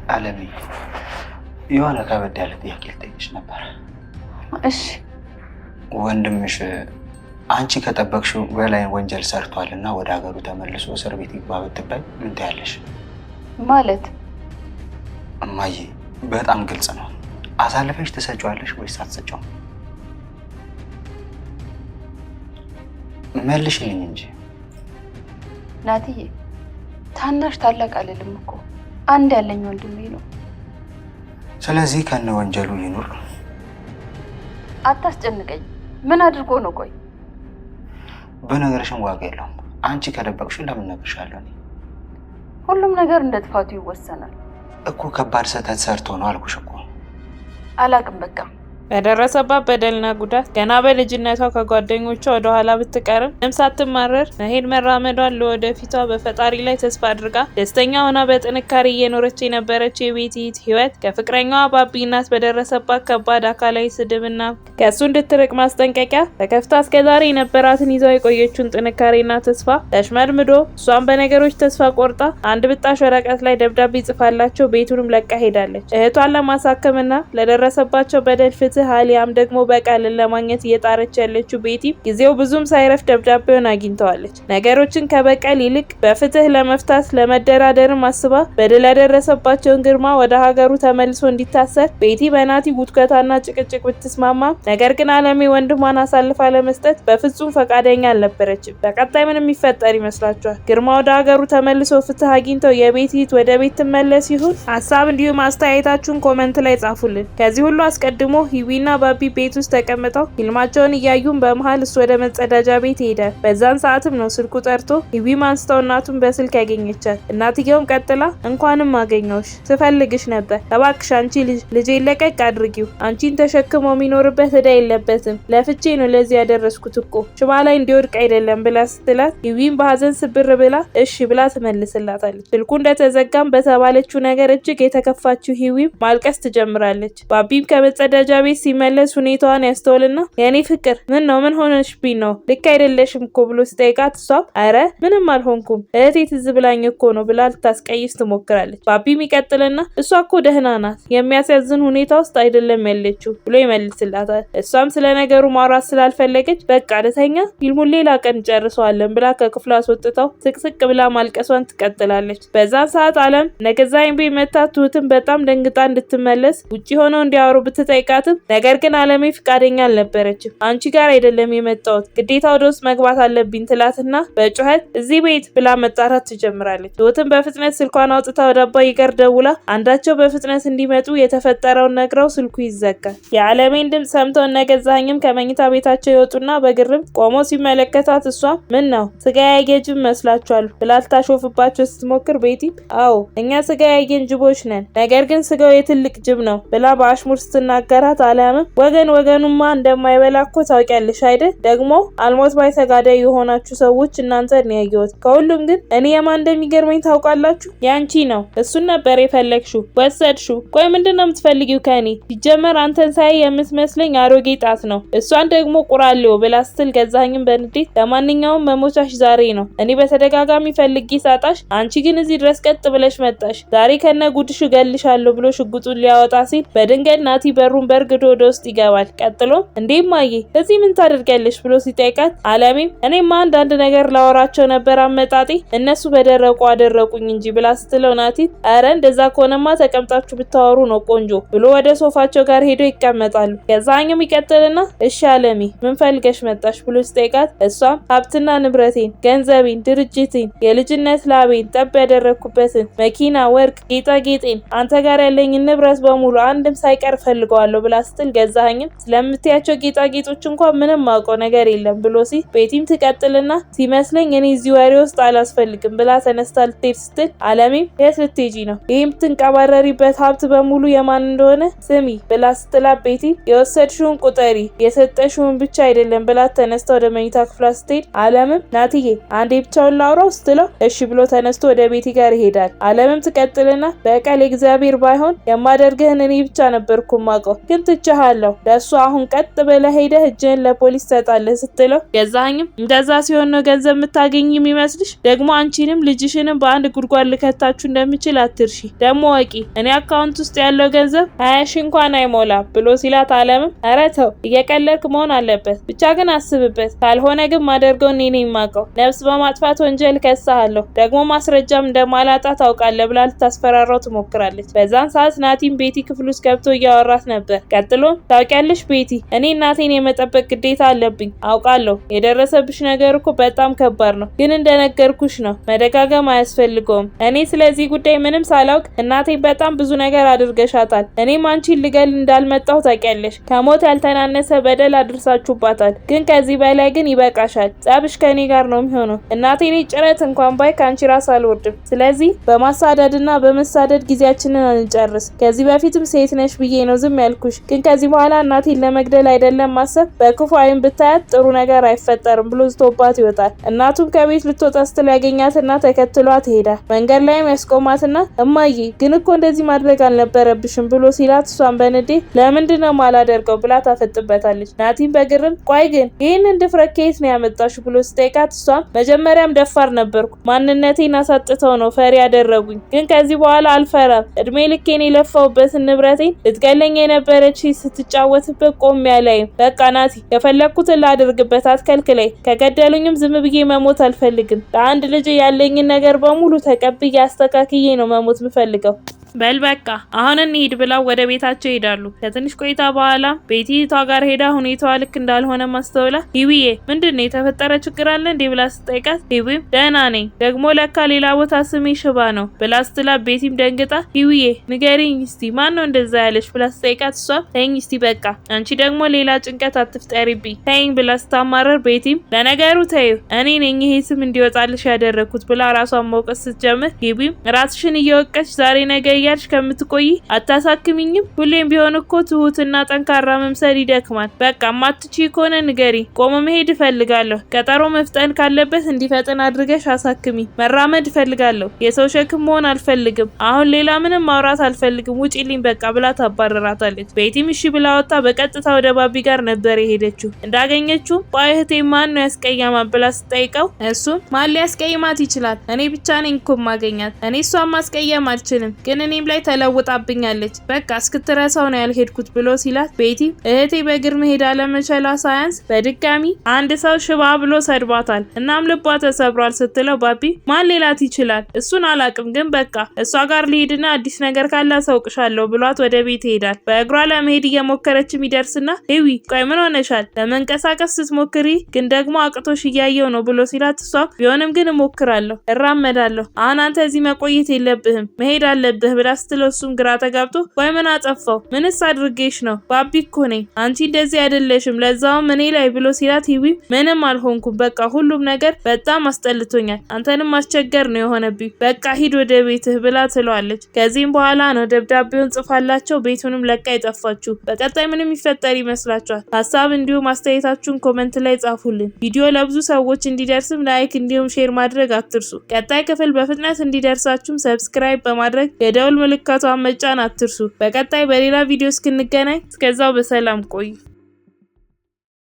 አለሚ የሆነ ከበድ ያለ ጥያቄ ልጠይቅሽ ነበር። እሺ። ወንድምሽ አንቺ ከጠበቅሽው በላይ ወንጀል ሰርቷልና ወደ ሀገሩ ተመልሶ እስር ቤት ይግባ ብትባይ ምን ትያለሽ? ማለት እማዬ በጣም ግልጽ ነው። አሳልፈሽ ትሰጪዋለሽ ወይስ አትሰጪውም? መልሽልኝ እንጂ ናትዬ። ታናሽ ታላቅ አይደለም እኮ አንድ ያለኝ ወንድሜ ነው። ስለዚህ ከነ ወንጀሉ ይኑር። አታስጨንቀኝ። ምን አድርጎ ነው? ቆይ በነገርሽም ዋጋ የለውም። አንቺ ከደበቅሽው ለምን ነግርሻለሁ? ሁሉም ነገር እንደ ጥፋቱ ይወሰናል እኮ። ከባድ ስህተት ሰርቶ ነው አልኩሽ እኮ። አላቅም በቃ። በደረሰባት በደልና ጉዳት ገና በልጅነቷ ከጓደኞቿ ወደ ኋላ ብትቀርም ምንም ሳትማረር መሄድ መራመዷን ለወደፊቷ በፈጣሪ ላይ ተስፋ አድርጋ ደስተኛ ሆና በጥንካሬ እየኖረች የነበረችው የቤቲት ህይወት ከፍቅረኛዋ ባቢ እናት በደረሰባት ከባድ አካላዊ ስድብና ከእሱ እንድትርቅ ማስጠንቀቂያ ተከፍታ እስከዛሬ የነበራትን ይዛው የቆየችውን ጥንካሬና ተስፋ ተሽመድምዶ እሷን በነገሮች ተስፋ ቆርጣ አንድ ብጣሽ ወረቀት ላይ ደብዳቤ ጽፋላቸው ቤቱንም ለቃ ሄዳለች። እህቷን ለማሳከምና ለደረሰባቸው በደል ፍትህ አሊያም ደግሞ በቀልን ለማግኘት እየጣረች ያለችው ቤቲ ጊዜው ብዙም ሳይረፍ ደብዳቤውን አግኝተዋለች። ነገሮችን ከበቀል ይልቅ በፍትህ ለመፍታት ለመደራደርም አስባ በደል ያደረሰባቸውን ግርማ ወደ ሀገሩ ተመልሶ እንዲታሰር ቤቲ በናቲ ጉትጎታና ጭቅጭቅ ብትስማማ፣ ነገር ግን አለሜ ወንድሟን አሳልፋ ለመስጠት በፍጹም ፈቃደኛ አልነበረችም። በቀጣይ ምን የሚፈጠር ይመስላችኋል? ግርማ ወደ ሀገሩ ተመልሶ ፍትህ አግኝተው የቤቲት ወደ ቤት ትመለስ ይሁን? ሀሳብ እንዲሁም አስተያየታችሁን ኮመንት ላይ ጻፉልን። ከዚህ ሁሉ አስቀድሞ ሂዊና ባቢ ቤት ውስጥ ተቀምጠው ፊልማቸውን እያዩን በመሃል እሱ ወደ መጸዳጃ ቤት ሄደ። በዛን ሰዓትም ነው ስልኩ ጠርቶ ሂዊም አንስተው እናቱን በስልክ ያገኘቻት። እናትየውም ቀጥላ እንኳንም አገኘሁሽ፣ ስፈልግሽ ነበር። እባክሽ አንቺ ልጄ ለቀቅ አድርጊው። አንቺን ተሸክሞ የሚኖርበት እዳ የለበትም። ለፍቼ ነው ለዚህ ያደረስኩት እኮ ሽባ ላይ እንዲወድቅ አይደለም ብላ ስትላት ሂዊም በሀዘን ስብር ብላ እሺ ብላ ትመልስላታለች። ስልኩ እንደተዘጋም በተባለችው ነገር እጅግ የተከፋችው ሂዊም ማልቀስ ትጀምራለች። ባቢም ከመጸዳጃ ቤት ሲመለስ ሁኔታዋን ያስተውልና የኔ ፍቅር ምን ሆነሽብኝ ነው? ልክ አይደለሽም እኮ ብሎ ሲጠይቃት እሷም አረ ምንም አልሆንኩም እህቴ ትዝ ብላኝ እኮ ነው ብላ ልታስቀይስ ትሞክራለች። ባቢም ይቀጥልና እሷ እኮ ደህና ናት፣ የሚያሳዝን ሁኔታ ውስጥ አይደለም ያለችው ብሎ ይመልስላታል። እሷም ስለ ነገሩ ማውራት ስላልፈለገች በቃ ደተኛ ፊልሙን ሌላ ቀን ጨርሰዋለን ብላ ከክፍሉ አስወጥተው ስቅስቅ ብላ ማልቀሷን ትቀጥላለች። በዛን ሰዓት አለም ነገዛኝ ቤት መታ ትሁትን በጣም ደንግጣ እንድትመለስ ውጪ ሆነው እንዲያወሩ ብትጠይቃትም ነገር ግን አለሜ ፍቃደኛ አልነበረችም። አንቺ ጋር አይደለም የመጣሁት ግዴታ ወደ ውስጥ መግባት አለብኝ ትላትና በጩኸት እዚህ ቤት ብላ መጣራት ትጀምራለች። ትሁትን በፍጥነት ስልኳን አውጥታ ወደ አባዬ ጋር ደውላ አንዳቸው በፍጥነት እንዲመጡ የተፈጠረውን ነግረው ስልኩ ይዘጋል። የአለሜን ድምፅ ሰምተው እነገዛኝም ከመኝታ ቤታቸው ይወጡና በግርም ቆሞ ሲመለከታት እሷም ምን ነው ስጋ ያየ ጅብ መስላችኋል ብላ ልታሾፍባቸው ስትሞክር ቤቲ አዎ እኛ ስጋ ያየን ጅቦች ነን፣ ነገር ግን ስጋው የትልቅ ጅብ ነው ብላ በአሽሙር ስትናገራት አለምም ወገኑማ እንደማይበላ እኮ ታውቂያለሽ አይደል? ደግሞ አልሞት ባይ ተጋዳይ የሆናችሁ ሰዎች እናንተን ነው ያየሁት። ከሁሉም ግን እኔ የማን እንደሚገርመኝ ታውቃላችሁ? ያንቺ ነው። እሱን ነበር የፈለግሽው፣ ወሰድሽው። ቆይ ምንድነው የምትፈልጊው ከኔ? ሲጀመር አንተን ሳይ የምትመስለኝ አሮጌ ጣት ነው፣ እሷን ደግሞ ቁራሌው ብላ ስትል ገዛኝም በንዴት ለማንኛውም መሞቻሽ ዛሬ ነው። እኔ በተደጋጋሚ ፈልጊ ሳጣሽ፣ አንቺ ግን እዚህ ድረስ ቀጥ ብለሽ መጣሽ። ዛሬ ከነ ጉድሽ እገልሻለሁ ብሎ ሽጉጡን ሊያወጣ ሲል በድንገት ናቲ በሩን በርግዶ ወደ ውስጥ ይገባል። ቀጥሎ እንዴም ማዬ እዚህ ምን ታደርጊያለሽ ብሎ ሲጠይቃት አለሜም እኔማ አንዳንድ ነገር ላወራቸው ነበር አመጣጤ እነሱ በደረቁ አደረቁኝ እንጂ ብላ ስትለው ናቲ አረ እንደዛ ከሆነማ ተቀምጣችሁ ብታወሩ ነው ቆንጆ ብሎ ወደ ሶፋቸው ጋር ሄዶ ይቀመጣሉ። ከዛኛም ይቀጥልና እሺ አለሜ ምን ፈልገሽ መጣሽ ብሎ ሲጠይቃት እሷም ሀብትና ንብረቴን፣ ገንዘቤን፣ ድርጅቴን፣ የልጅነት ላቤን ጠብ ያደረኩበትን መኪና፣ ወርቅ፣ ጌጣጌጤን፣ አንተ ጋር ያለኝን ንብረት በሙሉ አንድም ሳይቀር ፈልገዋለሁ ብላ ስትል ገዛኸኝም ስለምትያቸው ጌጣጌጦች እንኳን ምንም ማውቀው ነገር የለም ብሎ ሲል ቤቲም ትቀጥልና ሲመስለኝ እኔ እዚህ ወሬ ውስጥ አላስፈልግም ብላ ተነስታ ልትሄድ ስትል አለሜም የት ልትሄጂ ነው? ይህም ትንቀባረሪበት ሀብት በሙሉ የማን እንደሆነ ስሚ ብላ ስትላት ቤቲ የወሰድሽውን ቁጠሪ የሰጠሽውን ብቻ አይደለም ብላ ተነስታ ወደ መኝታ ክፍሏ ስትሄድ አለምም ናትዬ አንዴ ብቻውን ላውራው ስትለው እሺ ብሎ ተነስቶ ወደ ቤቲ ጋር ይሄዳል። አለምም ትቀጥልና በቀል እግዚአብሔር ባይሆን የማደርግህን እኔ ብቻ ነበርኩ ማውቀው ግን ሰምቻለሁ። ለሱ አሁን ቀጥ ብለህ ሄደህ እጅህን ለፖሊስ ትሰጣለህ ስትለው ገዛኸኝም እንደዛ ሲሆን ነው ገንዘብ የምታገኝ የሚመስልሽ? ደግሞ አንቺንም ልጅሽንም በአንድ ጉድጓድ ልከታችሁ እንደምችል አትርሺ። ደግሞ ወቂ እኔ አካውንት ውስጥ ያለው ገንዘብ 20 ሺህ እንኳን አይሞላም ብሎ ሲላት አለምም ኧረ ተው እየቀለድክ መሆን አለበት፣ ብቻ ግን አስብበት፣ ካልሆነ ግን ማደርገው እኔ ነኝ የማውቀው። ነፍስ በማጥፋት ወንጀል ከሳለሁ፣ ደግሞ ማስረጃም እንደማላጣ ታውቃለህ ብላ ልታስፈራራው ትሞክራለች። በዛን ሰዓት ናቲም ቤቲ ክፍል ውስጥ ገብቶ እያወራት ነበር። ቀጥሎም ታውቂያለሽ ቤቲ እኔ እናቴን የመጠበቅ ግዴታ አለብኝ። አውቃለሁ የደረሰብሽ ነገር እኮ በጣም ከባድ ነው፣ ግን እንደነገርኩሽ ነው መደጋገም አያስፈልገውም። እኔ ስለዚህ ጉዳይ ምንም ሳላውቅ እናቴ በጣም ብዙ ነገር አድርገሻታል። እኔም አንቺን ልገል እንዳልመጣሁ ታውቂያለሽ። ከሞት ያልተናነሰ በደል አድርሳችሁባታል። ግን ከዚህ በላይ ግን ይበቃሻል። ጸብሽ ከኔ ጋር ነው የሚሆነው። እናቴ ላይ ጭረት እንኳን ባይ ከአንቺ ራስ አልወርድም። ስለዚህ በማሳደድና በመሳደድ ጊዜያችንን አንጨርስ። ከዚህ በፊትም ሴት ነሽ ብዬ ነው ዝም ያልኩሽ። ግን ከዚህ በኋላ እናቴን ለመግደል አይደለም ማሰብ፣ በክፉ አይን ብታያት ጥሩ ነገር አይፈጠርም ብሎ ዝቶባት ይወጣል። እናቱም ከቤት ልትወጣ ስትል ያገኛትና ተከትሏት ይሄዳል። መንገድ ላይም ያስቆማትና እማዬ ግን እኮ እንደዚህ ማድረግ አልነበረብሽም ብሎ ሲላት እሷን በንዴ ለምንድነው ማላደርገው ብላ ታፈጥበታለች። ናቲም በግርም ቆይ ግን ይህንን ድፍረት ከየት ነው ያመጣሽው ብሎ ሲጠይቃት እሷም መጀመሪያም ደፋር ነበርኩ፣ ማንነቴን አሳጥተው ነው ፈሪ ያደረጉኝ። ግን ከዚህ በኋላ አልፈራም። እድሜ ልኬን የለፋውበትን ንብረቴን ልትገለኝ የነበረች ስትጫወትበት ቆም ያላይም። በቃ ናቲ የፈለግኩትን ላድርግበት፣ አትከልክለኝ። ከገደሉኝም ዝም ብዬ መሞት አልፈልግም። ለአንድ ልጅ ያለኝን ነገር በሙሉ ተቀብዬ አስተካክዬ ነው መሞት ምፈልገው። በል በቃ አሁን እንሂድ ብላው ወደ ቤታቸው ይሄዳሉ። ከትንሽ ቆይታ በኋላ ቤቲ እህቷ ጋር ሄዳ ሁኔታዋ ልክ እንዳልሆነ ማስተውላ ሂዊዬ ምንድነው የተፈጠረ ችግር አለ እንዴ ብላ ስትጠይቃት ሂዊም ደህና ነኝ፣ ደግሞ ለካ ሌላ ቦታ ስሜ ሽባ ነው ብላ ስትላት ቤቲም ደንግጣ ሂዊዬ ንገሪኝ እስቲ ማን ነው እንደዛ ያለሽ ብላ ስትጠይቃት እሷም ተይኝ እስቲ በቃ አንቺ ደግሞ ሌላ ጭንቀት አትፍጠሪብኝ ተይኝ ብላ ስታማረር ቤቲም ለነገሩ ተይው እኔ ነኝ ይሄ ስም እንዲወጣልሽ ያደረኩት ብላ ራሷን መውቀስ ስትጀምር ሂዊም ራስሽን እየወቀሽ ዛሬ ነገ እያልሽ ከምትቆይ አታሳክሚኝም? ሁሌም ቢሆን እኮ ትሁትና ጠንካራ መምሰል ይደክማል። በቃ ማትችይ ከሆነ ንገሪ፣ ቆሞ መሄድ እፈልጋለሁ። ቀጠሮ መፍጠን ካለበት እንዲፈጥን አድርገሽ አሳክሚ። መራመድ እፈልጋለሁ። የሰው ሸክም መሆን አልፈልግም። አሁን ሌላ ምንም ማውራት አልፈልግም፣ ውጪልኝ በቃ ብላ ታባረራታለች። ቤቲም እሺ ብላ ወጣ በቀጥታ ወደ ባቢ ጋር ነበር የሄደችው። እንዳገኘችው ቆይ እህቴ ማን ነው ያስቀያማት ብላ ስትጠይቀው እሱም ማን ሊያስቀይማት ይችላል? እኔ ብቻ ነኝ እኮ ማገኛት። እኔ እሷን ማስቀየም አልችልም፣ ግን እኔም ላይ ተለውጣብኛለች። በቃ እስክትረሳው ነው ያልሄድኩት ብሎ ሲላት ቤቲ እህቴ በእግር መሄድ አለመቻሏ ሳያንስ በድጋሚ አንድ ሰው ሽባ ብሎ ሰድቧታል። እናም ልቧ ተሰብሯል ስትለው ባቢ ማን ሌላት ይችላል? እሱን አላቅም፣ ግን በቃ እሷ ጋር ልሄድና አዲስ ነገር ካለ አሳውቅሻለሁ ብሏት ወደ ቤት ይሄዳል። በእግሯ ለመሄድ እየሞከረችም ይደርስና ሂዊ ቆይ ምን ሆነሻል? ለመንቀሳቀስ ስትሞክሪ ግን ደግሞ አቅቶሽ እያየው ነው ብሎ ሲላት እሷም ቢሆንም ግን እሞክራለሁ፣ እራመዳለሁ። አሁን አንተ እዚህ መቆየት የለብህም መሄድ አለብህ ብላ ስትለው እሱም ግራ ተጋብቶ ወይ ምን አጠፋው? ምንስ አድርጌሽ ነው? ባቢ እኮ ነኝ፣ አንቺ እንደዚህ አይደለሽም፣ ለዛውም እኔ ላይ ብሎ ሲላት ሂዊ ምንም አልሆንኩም፣ በቃ ሁሉም ነገር በጣም አስጠልቶኛል፣ አንተንም ማስቸገር ነው የሆነብኝ፣ በቃ ሂድ ወደ ቤትህ ብላ ትለዋለች። ከዚህም በኋላ ነው ደብዳቤውን ጽፋላቸው ቤቱንም ለቃ የጠፋችሁ። በቀጣይ ምንም ይፈጠር ይመስላችኋል? ሀሳብ እንዲሁም አስተያየታችሁን ኮመንት ላይ ጻፉልን። ቪዲዮ ለብዙ ሰዎች እንዲደርስም ላይክ እንዲሁም ሼር ማድረግ አትርሱ። ቀጣይ ክፍል በፍጥነት እንዲደርሳችሁም ሰብስክራይብ በማድረግ የደውል ምልክቷን መጫን አትርሱ። በቀጣይ በሌላ ቪዲዮ እስክንገናኝ እስከዛው በሰላም ቆዩ።